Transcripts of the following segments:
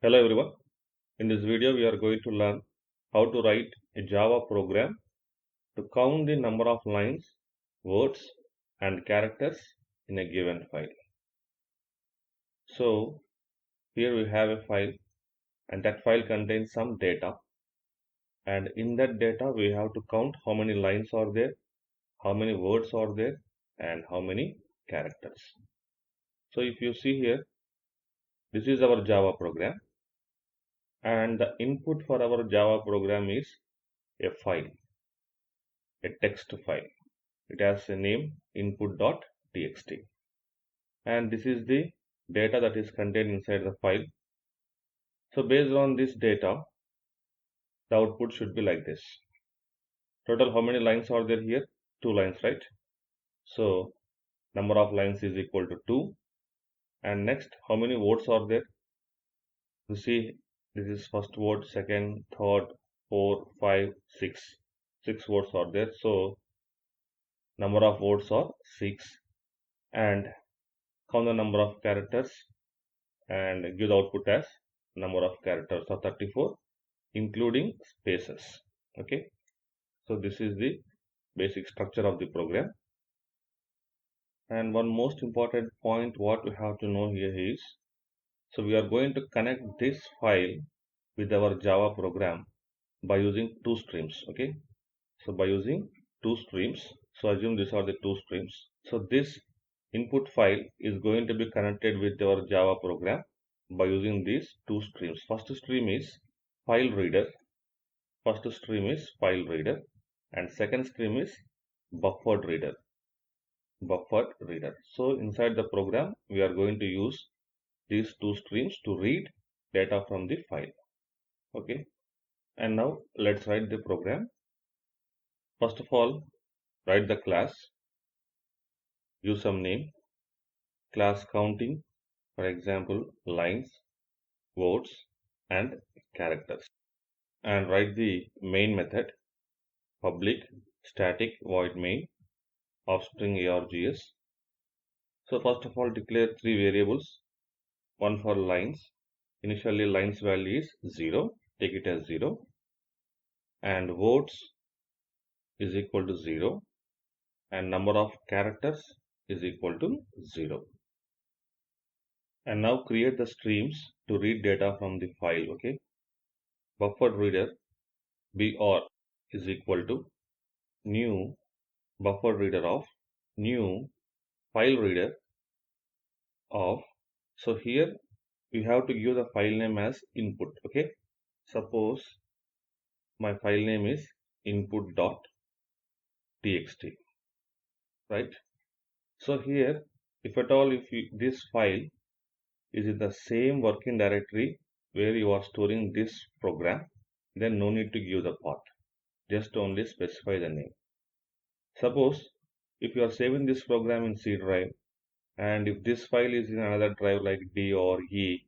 Hello everyone. In this video we are going to learn how to write a Java program to count the number of lines, words and characters in a given file. So here we have a file and that file contains some data, and in that data we have to count how many lines are there, how many words are there and how many characters. So if you see here, this is our Java program and the input for our Java program is a file, a text file. It has a name input.txt, and this is the data that is contained inside the file. So based on this data, the output should be like this. Total how many lines are there here? 2 lines, right? So number of lines is equal to 2. And next, how many words are there? You see, this is first word, second, third, 4, 5, 6. 6 words are there. So number of words are 6. And count the number of characters and give the output as number of characters of 34 including spaces. Okay, so this is the basic structure of the program. And one most important point what we have to know here is, so we are going to connect this file with our Java program by using two streams. Okay, so by using two streams, so assume these are the two streams. So this input file is going to be connected with our Java program by using these two streams. First stream is FileReader. First stream is FileReader and second stream is BufferedReader. BufferedReader. So inside the program we are going to use these two streams to read data from the file. Okay, and now let's write the program. First of all, write the class, give some name, class counting, for example lines, words and characters, and write the main method public static void main of string args. So first of all, declare three variables, one for lines. Initially lines value is 0, take it as 0, and words is equal to 0, and number of characters is equal to 0. And now create the streams to read data from the file. Okay, BufferedReader br is equal to new BufferedReader of new FileReader of, so here you have to give the file name as input. Okay, suppose my file name is input.txt, right? So here, if at all if this file is in the same working directory where you are storing this program, then no need to give the path, just only specify the name. Suppose if you are saving this program in C drive, and if this file is in another drive like D or E,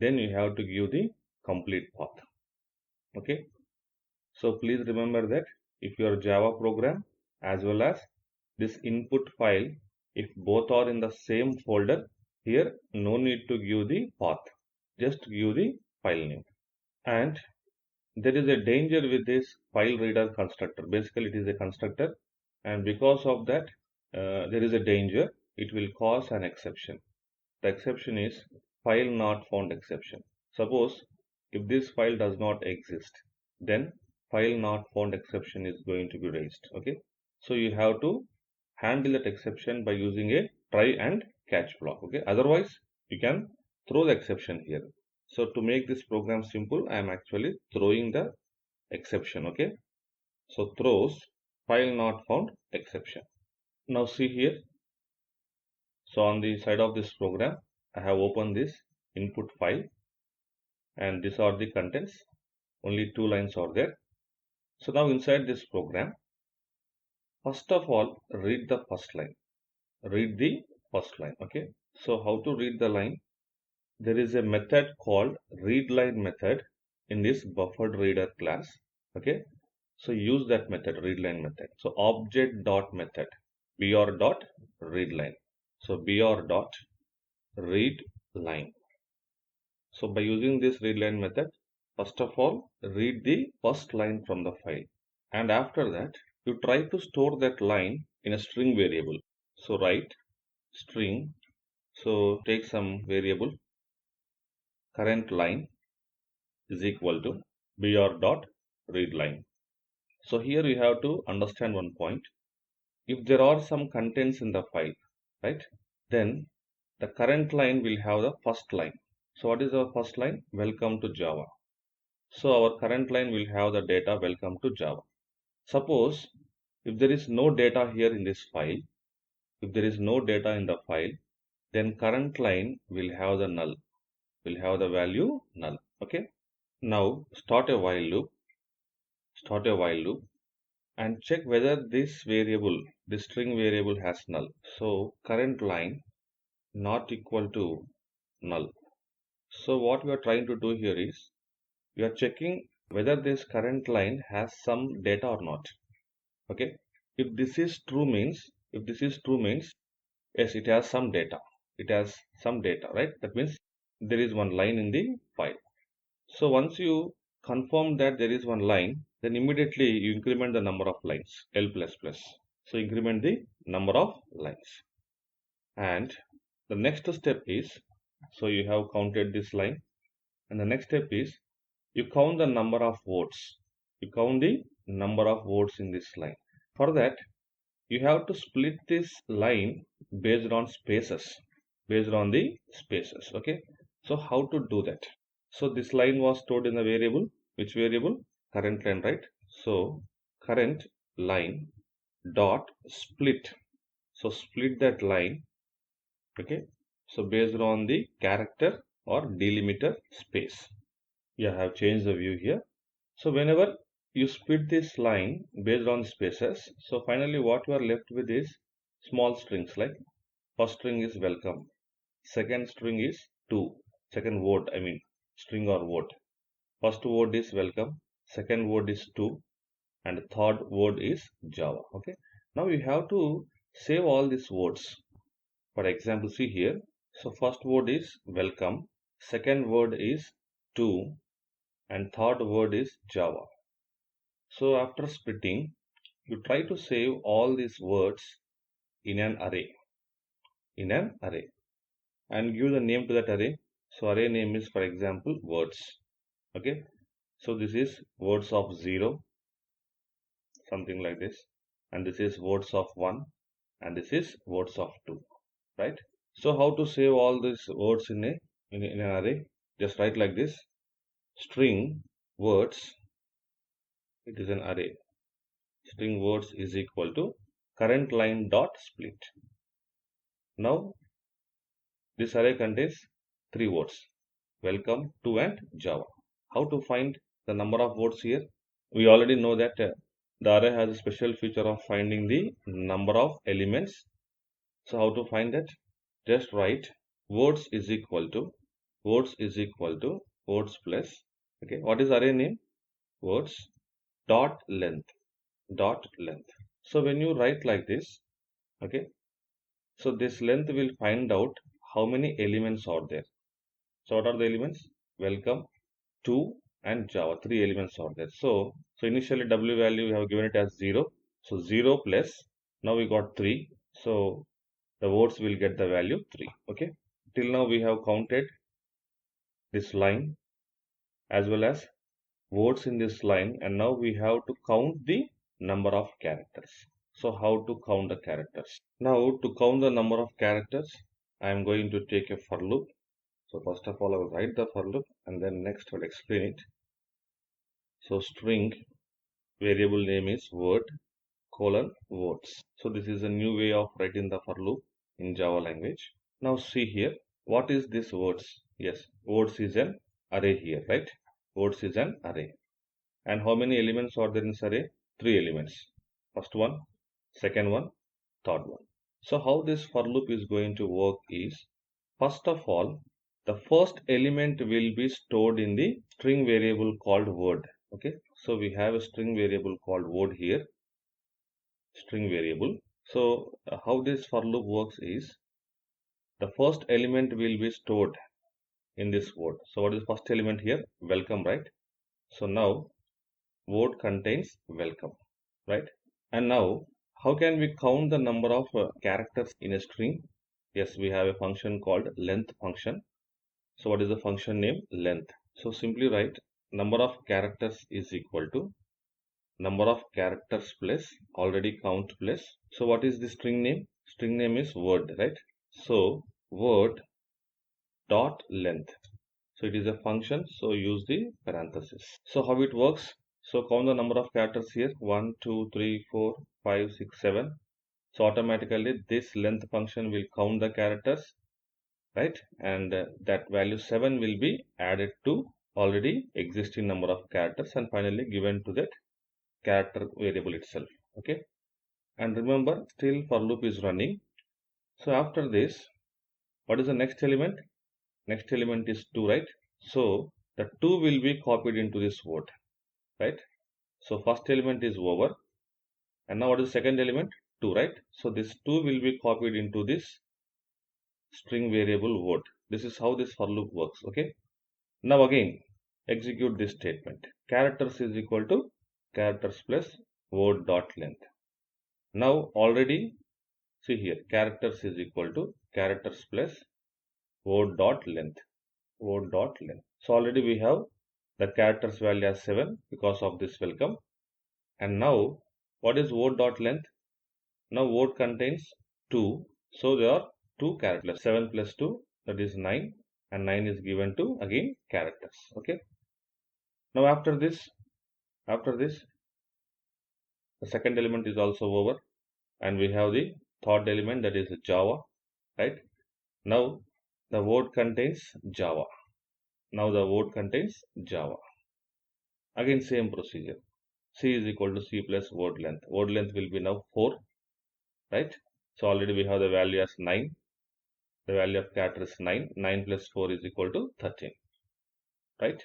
then you have to give the complete path. Okay, so please remember that if your Java program as well as this input file, if both are in the same folder, here no need to give the path, just give the file name. And there is a danger with this FileReader constructor. Basically it is a constructor, and because of that there is a danger, it will cause an exception. The exception is FileNotFoundException. Suppose if this file does not exist, then FileNotFoundException is going to be raised. Okay, so you have to handle that exception by using a try and catch block. Okay, otherwise you can throw the exception here. So to make this program simple, I am actually throwing the exception. Okay, so throws FileNotFoundException. Now see here, so on the side of this program I have opened this input file, and these are the contents, only 2 lines are there. So now inside this program, first of all read the first line, read the first line. Okay, so how to read the line? There is a method called readLine method in this BufferedReader class. Okay, so use that method, readLine method. So object.method br.readLine, so br.readLine. So by using this readLine method, first of all, read the first line from the file. And after that, you try to store that line in a string variable. So write string. So take some variable. Current line is equal to br.readLine. So here you have to understand one point. If there are some contents in the file, right, then the current line will have the first line. So what is our first line? Welcome to Java. So our current line will have the data welcome to Java. Suppose if there is no data here in this file, if there is no data in the file, then current line will have the null, will have the value null. Okay. Now start a while loop and check whether this variable, this string variable has null. So current line not equal to null. So what we are trying to do here is we are checking whether this current line has some data or not. Okay. If this is true means, yes, it has some data. It has some data, right? That means there is one line in the file. So once you confirm that there is one line, then immediately you increment the number of lines, L++. So increment the number of lines. And the next step is, so you have counted this line. And the next step is you count the number of words. You count the number of words in this line. For that, you have to split this line based on spaces, okay. So how to do that? So this line was stored in a variable, which variable? Current line, right? So current line dot split. So split that line, okay. So based on the character or delimiter space. Yeah, I have changed the view here. So whenever you split this line based on spaces, so finally what you are left with is small strings, like first string is welcome, second string is second word, I mean string or word. First word is welcome, second word is and third word is Java. Okay. Now you have to save all these words. For example, see here. So first word is welcome, second word is and third word is Java. So after splitting, you try to save all these words in an array, and give the name to that array. So array name is, for example, words. Okay. So this is words of 0, something like this, and this is words of 1, and this is words of 2, right? So how to save all these words in an array? Just write like this: string words, it is an array, string words is equal to current line dot split. Now this array contains 3 words: welcome, and Java. How to find the number of words here? We already know that the array has a special feature of finding the number of elements. So how to find that? Just write words is equal to words plus, okay, what is array name? Words dot length. So when you write like this, okay, so this length will find out how many elements are there. So what are the elements? Welcome, and Java. 3 elements are there. So initially W value we have given it as 0. So 0 plus, now we got 3. So the words will get the value 3. Okay. Till now we have counted this line as well as words in this line, and now we have to count the number of characters. So how to count the characters? Now to count the number of characters, I am going to take a for loop. So first of all I will write the for loop, and then next I will explain it. So string variable name is word : words. So this is a new way of writing the for loop in Java language. Now see here, what is this words? Yes, words is an array here, right? Words is an array. And how many elements are there in this array? 3 elements. First one, second one, third one. So how this for loop is going to work is, first of all, the first element will be stored in the string variable called word. Okay. So we have a string variable called word here. String variable. So how this for loop works is, the first element will be stored in this word. So what is the first element here? Welcome, right? So now word contains welcome, right? And now how can we count the number of characters in a string? Yes, we have a function called length function. So what is the function name? Length. So simply write number of characters is equal to number of characters plus already count plus. So what is the string name? String name is word, right? So word dot length. So it is a function, so use the parenthesis. So how it works? So count the number of characters here: 1, 2, 3, 4, 5, 6, 7. So automatically this length function will count the characters, right? And that value 7 will be added to already existing number of characters and finally given to that character variable itself. Okay. And remember, still for loop is running. So after this, what is the next element? Next element is 2, right? So the 2 will be copied into this word, right? So first element is over, and now what is the second element? 2, right? So this 2 will be copied into this string variable word. This is how this for loop works. Okay. Now again execute this statement. Characters is equal to characters plus word dot length. Now already see here, characters is equal to characters plus word dot length. Word dot length. So already we have the characters value as 7 because of this welcome. And now what is word dot length? Now word contains 2. So there are 2 characters. 7 plus 2, that is 9. And 9 is given to again characters. Okay. Now after this, the second element is also over. And we have the third element, that is Java, right? Now the word contains Java. Now the word contains Java. Again same procedure. C is equal to C plus word length. Word length will be now 4, right? So already we have the value as 9. The value of character is 9. 9 plus 4 is equal to 13, right?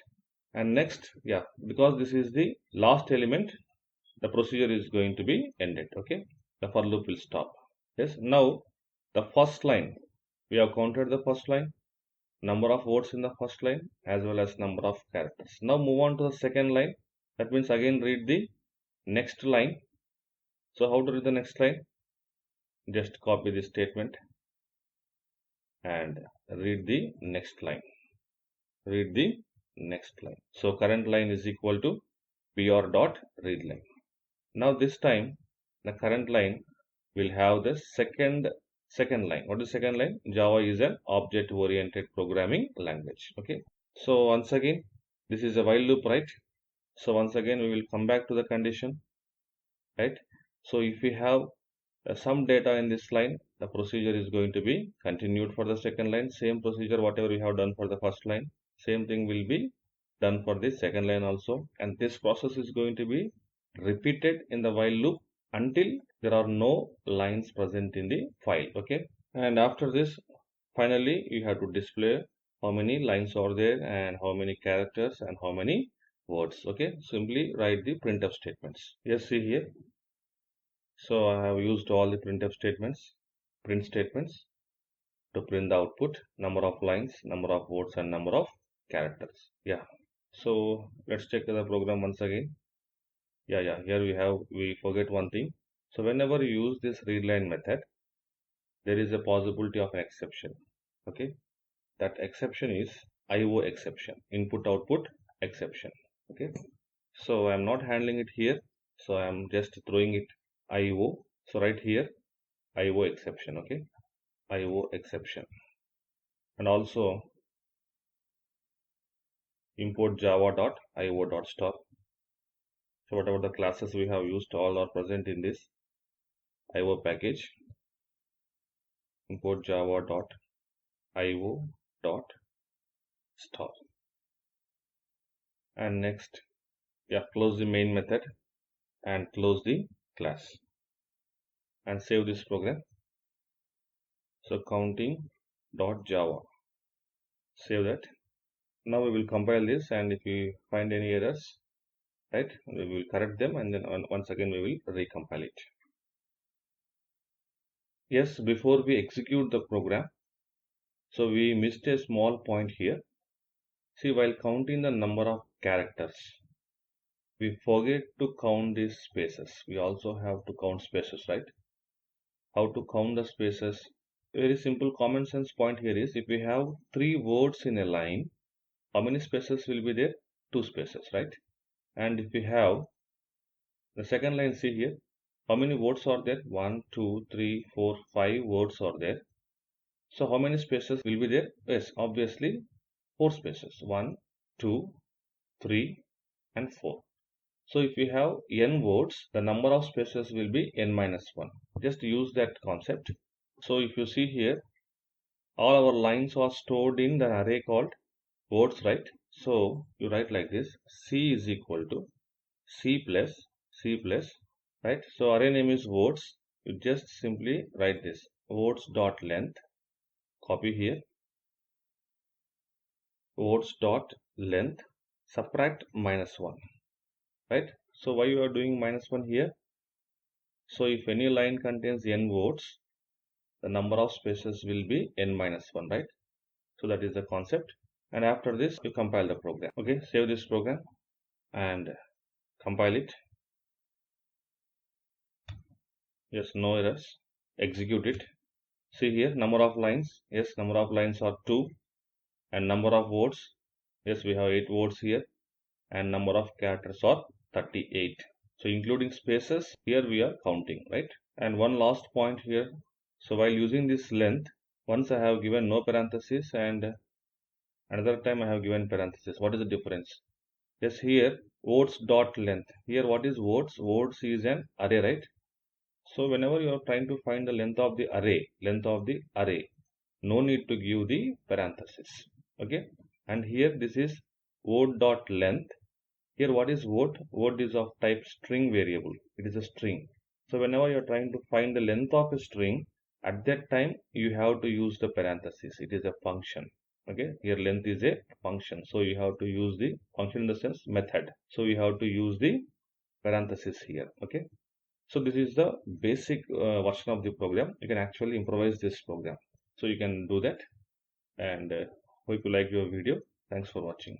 And next, yeah, because this is the last element, the procedure is going to be ended. Okay, the for loop will stop. Yes, now the first line, we have counted the first line, number of words in the first line as well as number of characters. Now move on to the second line. That means again read the next line. So how to read the next line? Just copy this statement and read the next line. Read the next line. So current line is equal to br.readLine. Now this time the current line will have the second line. What is second line? Java is an object oriented programming language. Okay. So once again, this is a while loop, right? So once again we will come back to the condition, right? So if we have some data in this line, the procedure is going to be continued for the second line. Same procedure whatever we have done for the first line, same thing will be done for the second line also, and this process is going to be repeated in the while loop until there are no lines present in the file. Okay, and after this finally you have to display how many lines are there and how many characters and how many words. Okay, simply write the printf statements. Yes, see here. So I have used all the printf statements, print statements to print the output, number of lines, number of words and number of characters. Yeah. So let's check the program once again. Yeah, here we forget one thing. So whenever you use this readLine method, there is a possibility of an exception. Okay. That exception is IO exception, input output exception. Okay. So I'm not handling it here. So I'm just throwing it IO. So right here, IO exception. Okay. IO exception. And also import java.io.stop. So whatever the classes we have used, all are present in this IO package. Import java.io.stop. And next, yeah, close the main method and close the class and save this program. So counting.java, save that. Now we will compile this, and if we find any errors, right, we will correct them, and then once again we will recompile it. Yes, before we execute the program, so we missed a small point here. See, while counting the number of characters, we forget to count these spaces. We also have to count spaces, right? How to count the spaces? Very simple common sense point here is, if we have 3 words in a line, how many spaces will be there? 2 spaces, right? And if we have the second line, see here, how many words are there? 1, 2, 3, 4, 5 words are there. So how many spaces will be there? Yes, obviously 4 spaces. 1, 2, 3 and 4. So if we have n words, the number of spaces will be n minus 1. Just use that concept. So if you see here, all our lines are stored in the array called words, right? So you write like this: C is equal to C plus, right? So array name is words. You just simply write this words.length, copy here, words.length, subtract minus 1, right? So why you are doing minus 1 here? So if any line contains n words, the number of spaces will be n minus 1, right? So that is the concept. And after this, you compile the program. Okay, save this program and compile it. Yes, no errors. Execute it. See here, number of lines. Yes, number of lines are 2. And number of words. Yes, we have 8 words here. And number of characters are 38. So including spaces, here we are counting, right? And one last point here. So while using this length, once I have given no parenthesis and another time I have given parenthesis. What is the difference? Yes, here words.length. Here what is words? Words is an array, right? So whenever you are trying to find the length of the array, no need to give the parenthesis. Okay. And here this is word.length. Here what is word? Word is of type string variable. It is a string. So whenever you are trying to find the length of a string, at that time you have to use the parenthesis. It is a function. Okay, here length is a function, so you have to use the function in the sense method. So you have to use the parenthesis here. Okay, so this is the basic version of the program. You can actually improvise this program, so you can do that. And hope you like your video. Thanks for watching.